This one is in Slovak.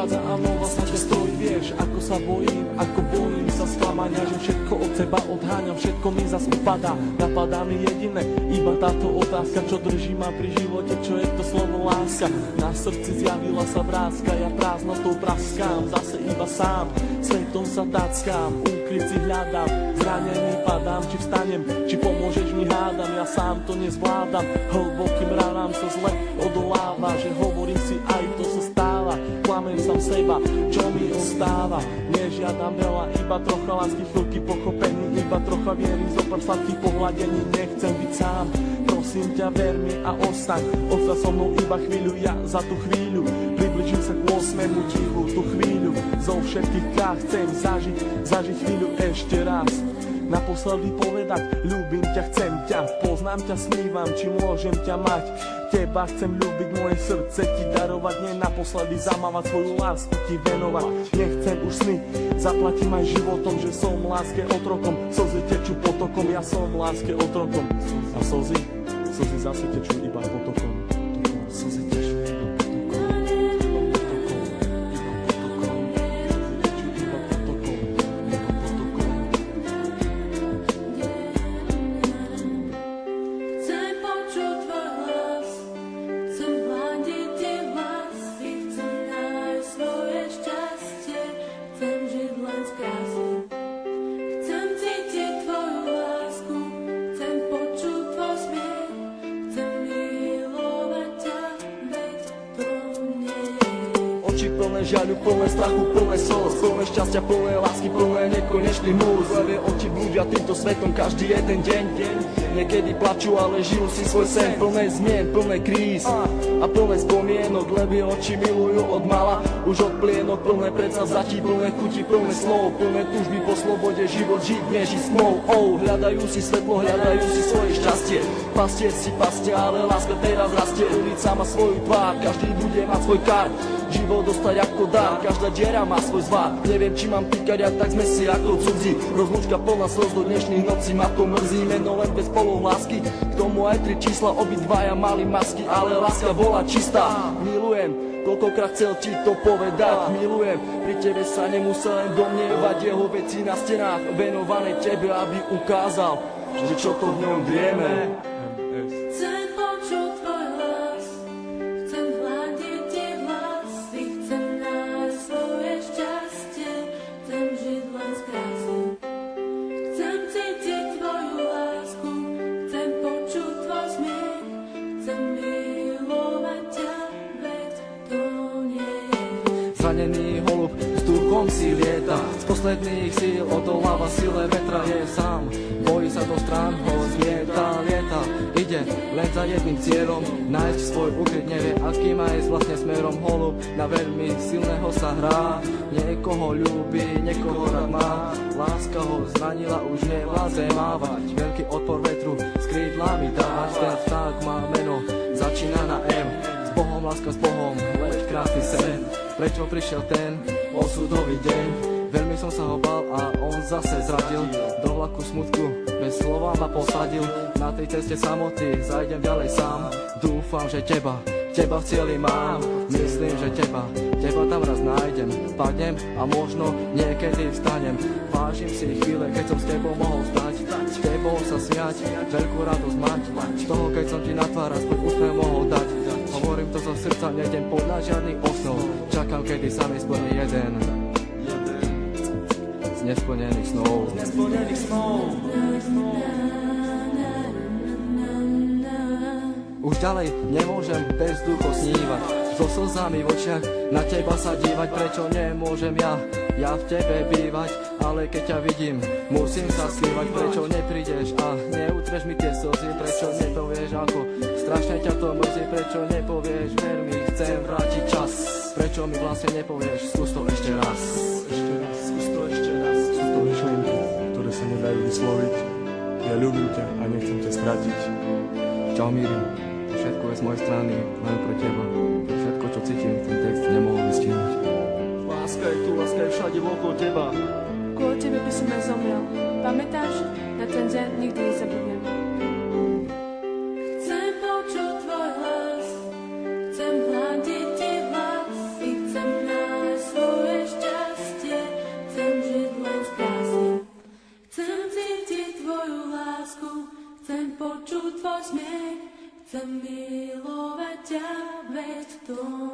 prichádza a nova sa ťa stojí. Vieš, ako sa bojím sa sklamania, že všetko od seba odháňam, všetko mi zas upadá. Napadá mi jediné, iba táto otázka, čo drží ma pri živote, čo je to slovo láska. Na srdci zjavila sa vrázka, ja prázdnotou praskám, zase iba sám, svetom sa tackám, úkryt si hľadám, zranený padám, či vstanem, či pomôžeš mi hádam, ja sám to nezvládam, hlbokým ranám sa zle odoláva, že hovorím si aj to sa stáva, klamem sám seba, čo mi ostáva, nežiadam veľa, iba trocha lásky, chvíľky pochopení, iba trocha viery, zopár sladkých pohľadení, nechcem byť sám, prosím ťa, ver mi a ostaň so mnou iba chvíľu, ja za tú chvíľu približím sa k 8. tichu, tú chvíľu zo všetkých krát chcem zažiť chvíľu ešte raz. Naposledy povedať, ľúbim ťa, chcem ťa, poznám ťa, snívam, či môžem ťa mať. Teba chcem ľúbiť, moje srdce ti darovať, nie naposledy zamávať, svoju lásku ti venovať. Nechcem už sny, zaplatím aj životom, že som láske otrokom, slzy tečú potokom, ja som láske otrokom. A slzy zase tečú iba potokom. Slzy tečú iba žiaľu, plné strachu, plné slz, plné šťastia, plné lásky, plné nekonečný múz. Levé oči blúdia týmto svetom každý jeden deň. Niekedy plačú, ale žijú si svoj sen. Plné zmien, plné kríz a plné spomienok. Levé oči milujú od mala, už od plienok. Plné predsavzatí, plné chutí, plné slov, plné túžby po slobode, život žiť neží smou. Hľadajú si svetlo, hľadajú si svoje šťastie. Pastier si pastia, ale láska teraz rastie. Ulica má svoju tvár, každý bude mať svoj kart. Život dostať ako dár, každá diera má svoj zvár. Neviem, či mám týkať, a tak sme si ako cudzí. Rozlúčka plná slz do dnešných nocí, ma to mrzí. Meno len bez polov lásky, k tomu aj 3 čísla, obidvaja mali masky, ale láska bola čistá. Milujem, koľkokrát chcel ti to povedať. Milujem, pri tebe sa nemusel len domnievať. Jeho veci na stenách venované tebe, aby ukázal, že čo to v ňom vieme. Zranený holub s duchom si lieta, z posledných síl odoláva sile vetra, je sám, bojí sa do strán, ho zmieta, lieta, ide len za jedným cieľom, nájsť svoj ukryt, nevie aký má ísť vlastne smerom. Holub na veľmi silného sa hrá, niekoho ľúbi, niekoho rád má, láska ho zranila, už nevládze mávať, veľký odpor vetru s krídlami dáš, ten vták má meno, začína na M, s Bohom, láska s Bohom, leď krásny sen. Prečo prišiel ten osudový deň? Veľmi som sa ho bál a on zase zradil. Do vlaku smutku bez slova ma posadil. Na tej ceste samoty zajdem ďalej sám. Dúfam, že teba v cieli mám. Myslím, že teba tam raz nájdem. Padnem a možno niekedy vstanem. Vážim si chvíle, keď som s tebou mohol stať, s tebou sa smiať, veľkú radosť mať. Z toho, keď som ti na tvár aspoň úsmev mohol dať. Hovorím to zo srdca, nejdem podľa žiadnych osnov. Čakám, kedy sa mi splní jeden z nesplnených snov. Už ďalej nemôžem bez ducho snívať, so slzami v očiach na teba sa dívať. Prečo nemôžem ja v tebe bývať, ale keď ťa vidím, musím sa skrývať. Prečo neprídeš a neutreš mi tie slzy, prečo nepovieš, ako strašne ťa to mrzí. Prečo nepovieš, veľmi chcem vrátiť čas, prečo mi vlastne nepovieš, skús to ešte raz. Skús to ešte raz. Sú to myšlienky, ktoré sa nedajú vysloviť. Ja ľúbim ťa a nechcem ťa stratiť. Čau Míri, všetko je z mojej strany, len pre teba. Všetko, čo cítim, ten text nemohol vystihnúť. Láska je tu, láska je všade okolo teba. Kvôli tebe by som aj zomrel. Pamätáš? Na ten deň nikdy nezabudnem. Chcem počuť tvoj hlas, chcem hľadiť ti hlas i chcem nájsť ťa, veď to